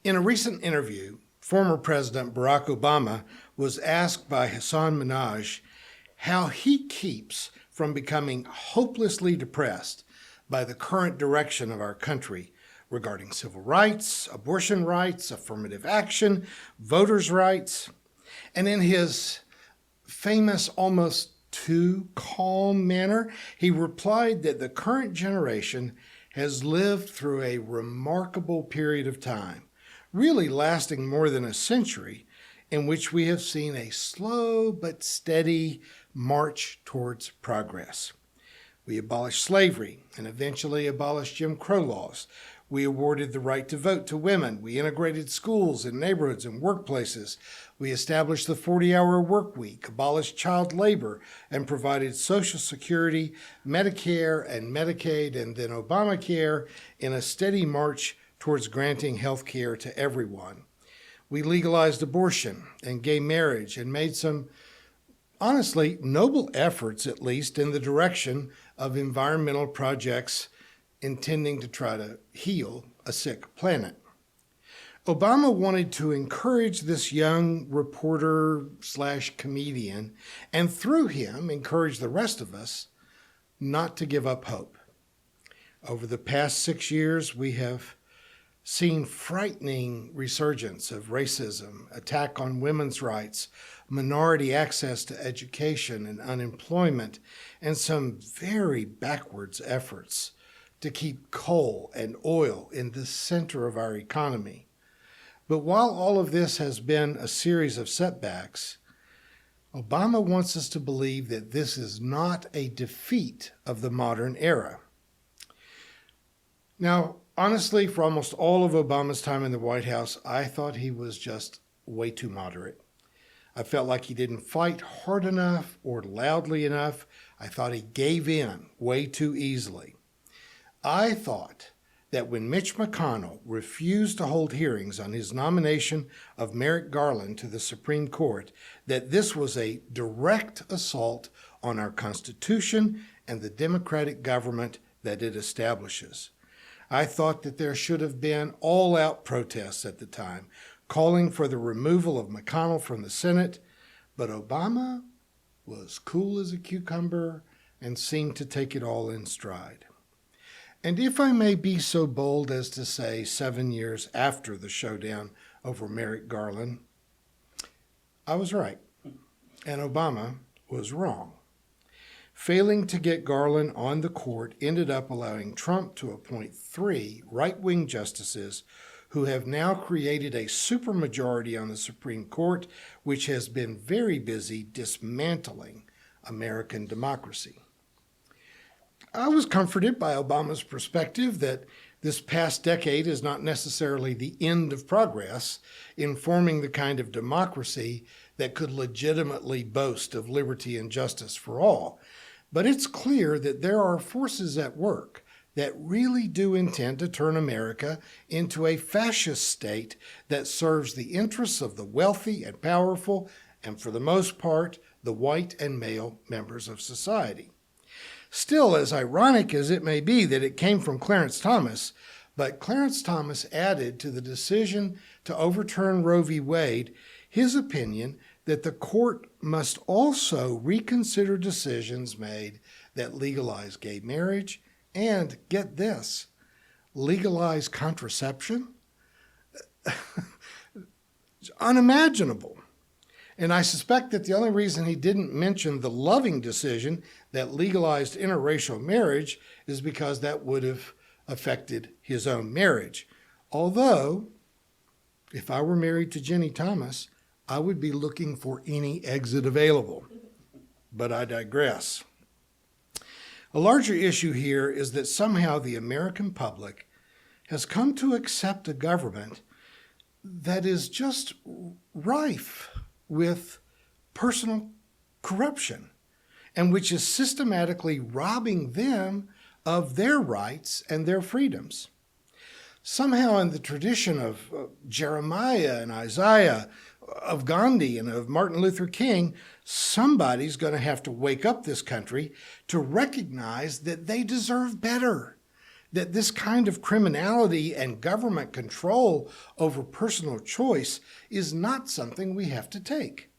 In a recent interview, former President Barack Obama was asked by Hassan Minhaj how he keeps from becoming hopelessly depressed by the current direction of our country regarding civil rights, abortion rights, affirmative action, voters' rights. And in his famous, almost too calm manner, he replied that the current generation has lived through a remarkable period of time, really lasting more than a century, in which we have seen a slow but steady march towards progress. We abolished slavery and eventually abolished Jim Crow laws. We awarded the right to vote to women. We integrated schools and neighborhoods and workplaces. We established the 40-hour work week, abolished child labor, and provided Social Security, Medicare, and Medicaid, and then Obamacare in a steady march towards granting health care to everyone. We legalized abortion and gay marriage and made some, honestly, noble efforts, at least, in the direction of environmental projects intending to try to heal a sick planet. Obama wanted to encourage this young reporter/comedian, and through him, encourage the rest of us not to give up hope. Over the past 6 years, we have seen frightening resurgence of racism, attack on women's rights, minority access to education and unemployment, and some very backwards efforts to keep coal and oil in the center of our economy. But while all of this has been a series of setbacks, Obama wants us to believe that this is not a defeat of the modern era. Now, honestly, for almost all of Obama's time in the White House, I thought he was just way too moderate. I felt like he didn't fight hard enough or loudly enough. I thought he gave in way too easily. I thought that when Mitch McConnell refused to hold hearings on his nomination of Merrick Garland to the Supreme Court, that this was a direct assault on our Constitution and the democratic government that it establishes. I thought that there should have been all-out protests at the time, calling for the removal of McConnell from the Senate, but Obama was cool as a cucumber and seemed to take it all in stride. And if I may be so bold as to say 7 years after the showdown over Merrick Garland, I was right, and Obama was wrong. Failing to get Garland on the court ended up allowing Trump to appoint 3 right-wing justices who have now created a supermajority on the Supreme Court, which has been very busy dismantling American democracy. I was comforted by Obama's perspective that this past decade is not necessarily the end of progress in forming the kind of democracy that could legitimately boast of liberty and justice for all. But it's clear that there are forces at work that really do intend to turn America into a fascist state that serves the interests of the wealthy and powerful, and for the most part, the white and male members of society. Still, as ironic as it may be that it came from Clarence Thomas, but Clarence Thomas added to the decision to overturn Roe v. Wade his opinion that the court must also reconsider decisions made that legalize gay marriage and, get this, legalize contraception? It's unimaginable. And I suspect that the only reason he didn't mention the loving decision that legalized interracial marriage is because that would have affected his own marriage. Although, if I were married to Jenny Thomas, I would be looking for any exit available. But I digress. A larger issue here is that somehow the American public has come to accept a government that is just rife with personal corruption, and which is systematically robbing them of their rights and their freedoms. Somehow in the tradition of Jeremiah and Isaiah, of Gandhi and of Martin Luther King, somebody's going to have to wake up this country to recognize that they deserve better, that this kind of criminality and government control over personal choice is not something we have to take.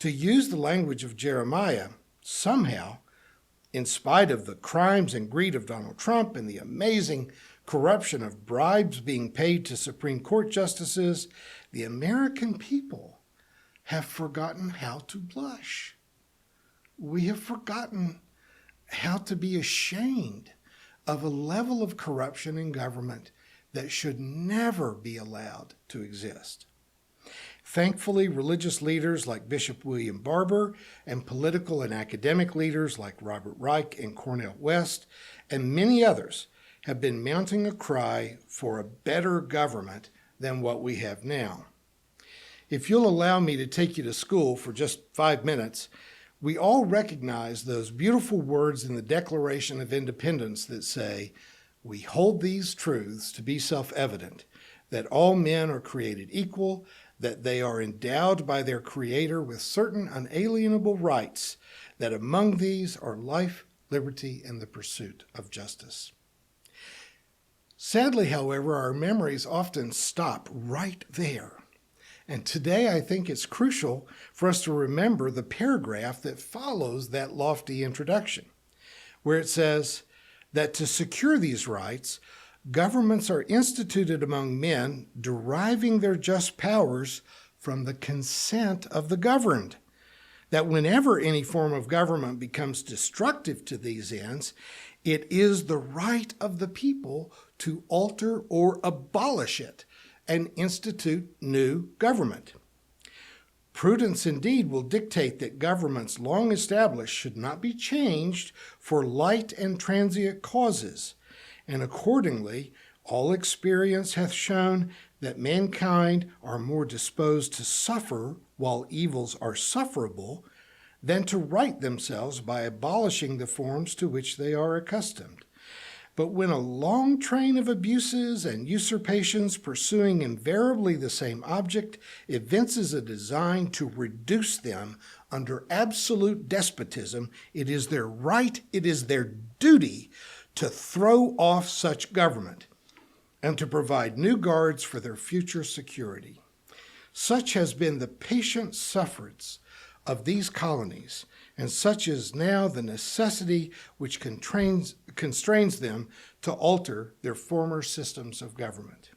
To use the language of Jeremiah, somehow, in spite of the crimes and greed of Donald Trump and the amazing corruption of bribes being paid to Supreme Court justices, the American people have forgotten how to blush. We have forgotten how to be ashamed of a level of corruption in government that should never be allowed to exist. Thankfully, religious leaders like Bishop William Barber and political and academic leaders like Robert Reich and Cornel West and many others have been mounting a cry for a better government than what we have now. If you'll allow me to take you to school for just 5 minutes, we all recognize those beautiful words in the Declaration of Independence that say, "We hold these truths to be self-evident, that all men are created equal, that they are endowed by their Creator with certain unalienable rights, that among these are life, liberty, and the pursuit of justice." Sadly, however, our memories often stop right there. And today I think it's crucial for us to remember the paragraph that follows that lofty introduction, where it says that to secure these rights, governments are instituted among men deriving their just powers from the consent of the governed, that whenever any form of government becomes destructive to these ends, it is the right of the people to alter or abolish it and institute new government. Prudence indeed will dictate that governments long established should not be changed for light and transient causes, and accordingly, all experience hath shown that mankind are more disposed to suffer while evils are sufferable than to right themselves by abolishing the forms to which they are accustomed. But when a long train of abuses and usurpations pursuing invariably the same object evinces a design to reduce them under absolute despotism, it is their right, it is their duty to throw off such government and to provide new guards for their future security. Such has been the patient sufferance of these colonies, and such is now the necessity which constrains them to alter their former systems of government.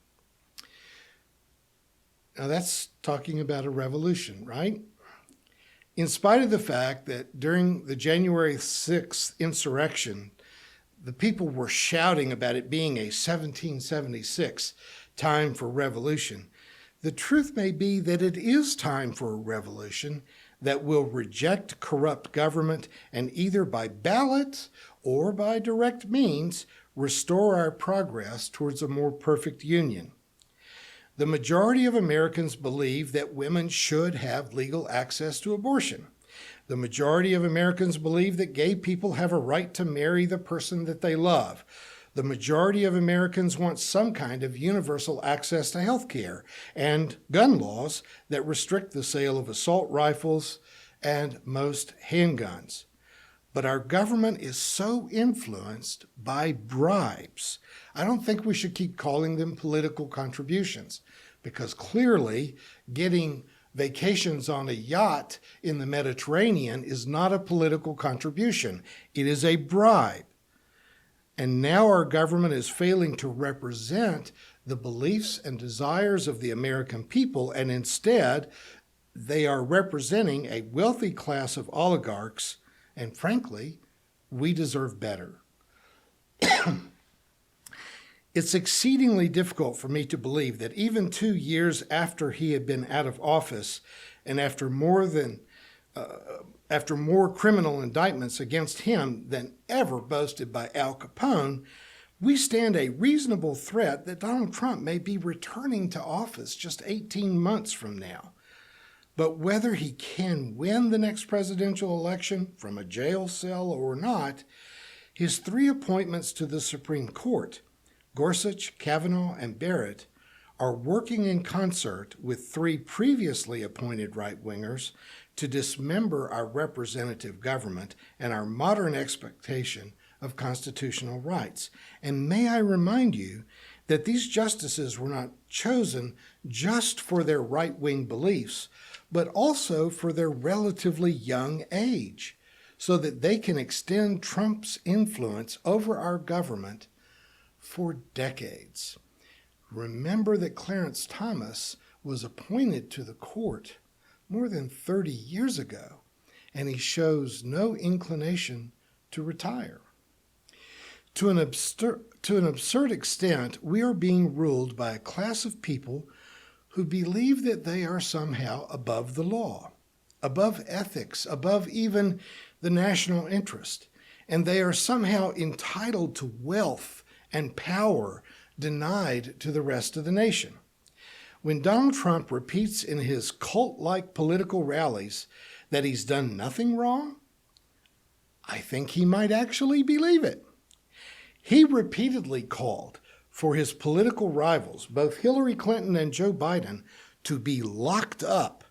Now that's talking about a revolution, right? In spite of the fact that during the January 6th insurrection, the people were shouting about it being a 1776 time for revolution, the truth may be that it is time for a revolution that will reject corrupt government and either by ballot or by direct means restore our progress towards a more perfect union. The majority of Americans believe that women should have legal access to abortion. The majority of Americans believe that gay people have a right to marry the person that they love. The majority of Americans want some kind of universal access to health care and gun laws that restrict the sale of assault rifles and most handguns. But our government is so influenced by bribes. I don't think we should keep calling them political contributions, because clearly getting vacations on a yacht in the Mediterranean is not a political contribution. It is a bribe. And now our government is failing to represent the beliefs and desires of the American people, and instead they are representing a wealthy class of oligarchs, and frankly, we deserve better. It's exceedingly difficult for me to believe that even 2 years after he had been out of office and after more criminal indictments against him than ever boasted by Al Capone, we stand a reasonable threat that Donald Trump may be returning to office just 18 months from now. But whether he can win the next presidential election from a jail cell or not, his 3 appointments to the Supreme Court, Gorsuch, Kavanaugh, and Barrett, are working in concert with 3 previously appointed right-wingers to dismember our representative government and our modern expectation of constitutional rights. And may I remind you that these justices were not chosen just for their right-wing beliefs, but also for their relatively young age, so that they can extend Trump's influence over our government for decades. Remember that Clarence Thomas was appointed to the court more than 30 years ago, and he shows no inclination to retire. To an absurd extent, we are being ruled by a class of people who believe that they are somehow above the law, above ethics, above even the national interest, and they are somehow entitled to wealth and power denied to the rest of the nation. When Donald Trump repeats in his cult-like political rallies that he's done nothing wrong, I think he might actually believe it. He repeatedly called for his political rivals, both Hillary Clinton and Joe Biden, to be locked up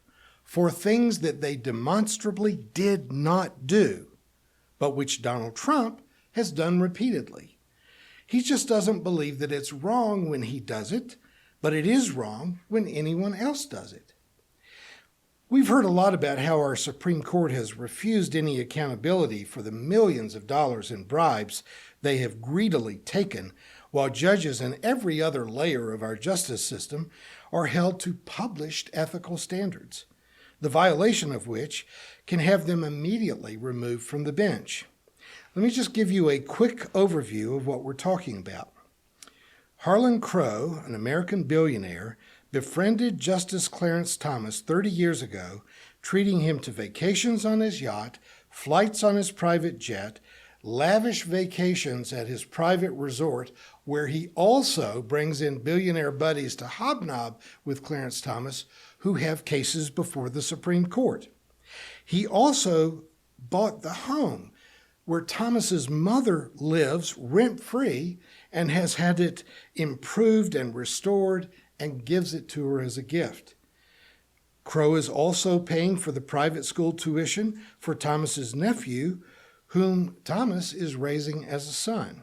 for things that they demonstrably did not do, but which Donald Trump has done repeatedly. He just doesn't believe that it's wrong when he does it, but it is wrong when anyone else does it. We've heard a lot about how our Supreme Court has refused any accountability for the millions of dollars in bribes they have greedily taken, while judges in every other layer of our justice system are held to published ethical standards, the violation of which can have them immediately removed from the bench. Let me just give you a quick overview of what we're talking about. Harlan Crow, an American billionaire, befriended Justice Clarence Thomas 30 years ago, treating him to vacations on his yacht, flights on his private jet, lavish vacations at his private resort, where he also brings in billionaire buddies to hobnob with Clarence Thomas, who have cases before the Supreme Court. He also bought the home where Thomas's mother lives rent-free and has had it improved and restored and gives it to her as a gift. Crow is also paying for the private school tuition for Thomas's nephew, whom Thomas is raising as a son.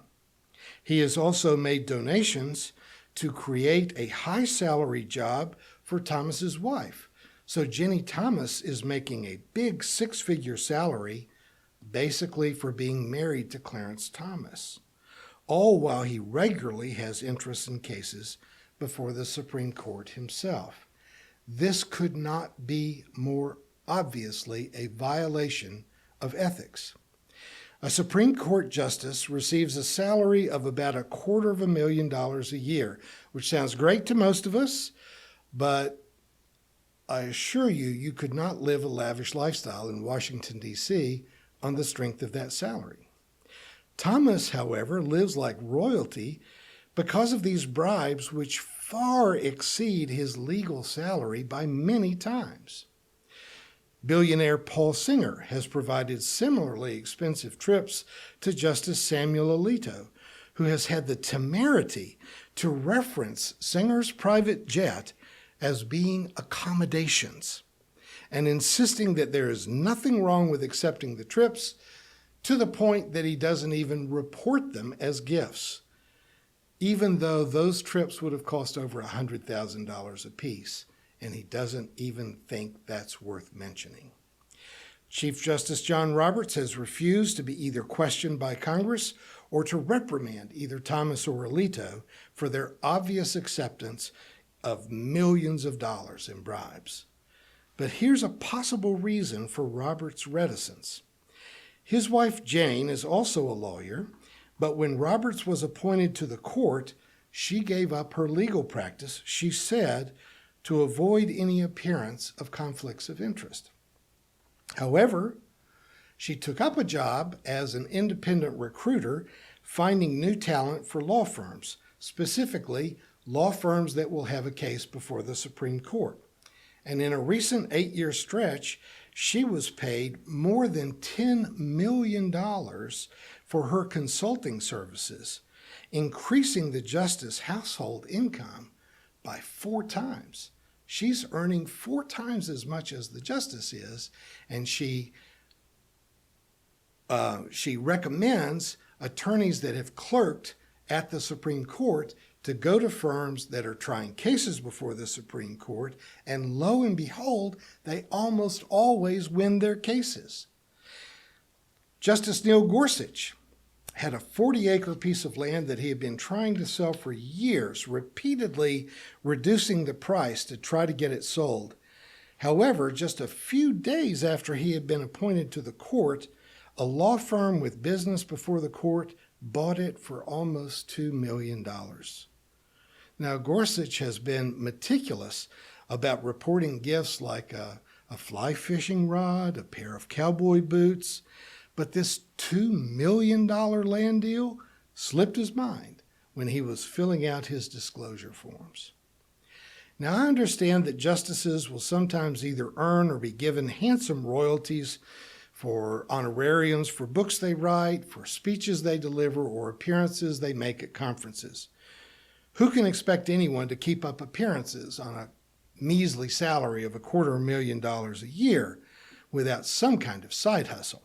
He has also made donations to create a high-salary job for Thomas's wife. So Jenny Thomas is making a big six-figure salary basically for being married to Clarence Thomas, all while he regularly has interest in cases before the Supreme Court himself. This could not be more obviously a violation of ethics. A Supreme Court justice receives a salary of about $250,000 a year, which sounds great to most of us, but I assure you, you could not live a lavish lifestyle in Washington, D.C. on the strength of that salary. Thomas, however, lives like royalty because of these bribes which far exceed his legal salary by many times. Billionaire Paul Singer has provided similarly expensive trips to Justice Samuel Alito, who has had the temerity to reference Singer's private jet as being accommodations, and insisting that there is nothing wrong with accepting the trips, to the point that he doesn't even report them as gifts, even though those trips would have cost over $100,000 apiece, and he doesn't even think that's worth mentioning. Chief Justice John Roberts has refused to be either questioned by Congress or to reprimand either Thomas or Alito for their obvious acceptance of millions of dollars in bribes. But here's a possible reason for Roberts' reticence. His wife Jane is also a lawyer, but when Roberts was appointed to the court, she gave up her legal practice, she said, to avoid any appearance of conflicts of interest. However, she took up a job as an independent recruiter, finding new talent for law firms, specifically law firms that will have a case before the Supreme Court. And in a recent 8-year stretch, she was paid more than $10 million for her consulting services, increasing the justice household income by 4 times. She's earning 4 times as much as the justice is, and she recommends attorneys that have clerked at the Supreme Court to go to firms that are trying cases before the Supreme Court, and lo and behold, they almost always win their cases. Justice Neil Gorsuch had a 40-acre piece of land that he had been trying to sell for years, repeatedly reducing the price to try to get it sold. However, just a few days after he had been appointed to the court, a law firm with business before the court bought it for almost $2 million. Now, Gorsuch has been meticulous about reporting gifts like a fly fishing rod, a pair of cowboy boots, but this $2 million land deal slipped his mind when he was filling out his disclosure forms. Now, I understand that justices will sometimes either earn or be given handsome royalties for honorariums for books they write, for speeches they deliver, or appearances they make at conferences. Who can expect anyone to keep up appearances on a measly salary of $250,000 a year without some kind of side hustle?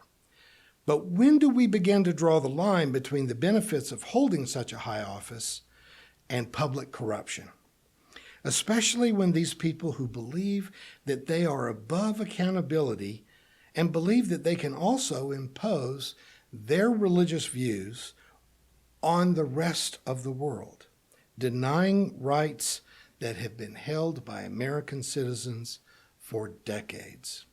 But when do we begin to draw the line between the benefits of holding such a high office and public corruption? Especially when these people who believe that they are above accountability and believe that they can also impose their religious views on the rest of the world, denying rights that have been held by American citizens for decades.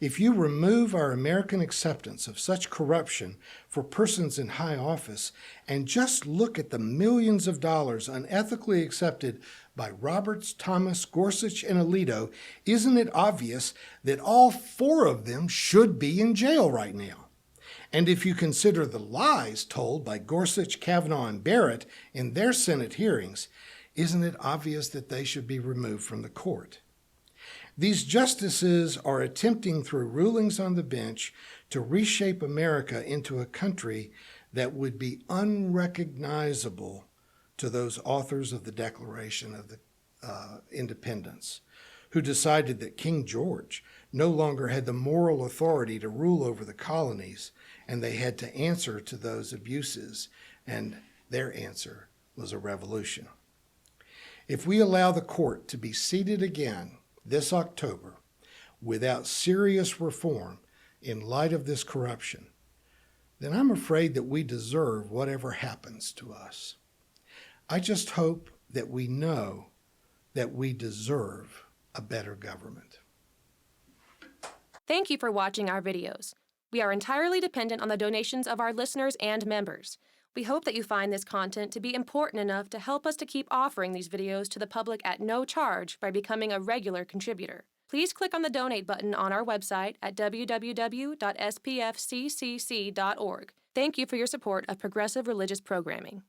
If you remove our American acceptance of such corruption for persons in high office and just look at the millions of dollars unethically accepted by Roberts, Thomas, Gorsuch, and Alito, isn't it obvious that all four of them should be in jail right now? And if you consider the lies told by Gorsuch, Kavanaugh, and Barrett in their Senate hearings, isn't it obvious that they should be removed from the court? These justices are attempting through rulings on the bench to reshape America into a country that would be unrecognizable to those authors of the Declaration of Independence, who decided that King George no longer had the moral authority to rule over the colonies, and they had to answer to those abuses, and their answer was a revolution. If we allow the court to be seated again this October without serious reform in light of this corruption, then I'm afraid that we deserve whatever happens to us. I just hope that we know that we deserve a better government. Thank you for watching our videos. We are entirely dependent on the donations of our listeners and members. We hope that you find this content to be important enough to help us to keep offering these videos to the public at no charge by becoming a regular contributor. Please click on the donate button on our website at www.spfccc.org. Thank you for your support of progressive religious programming.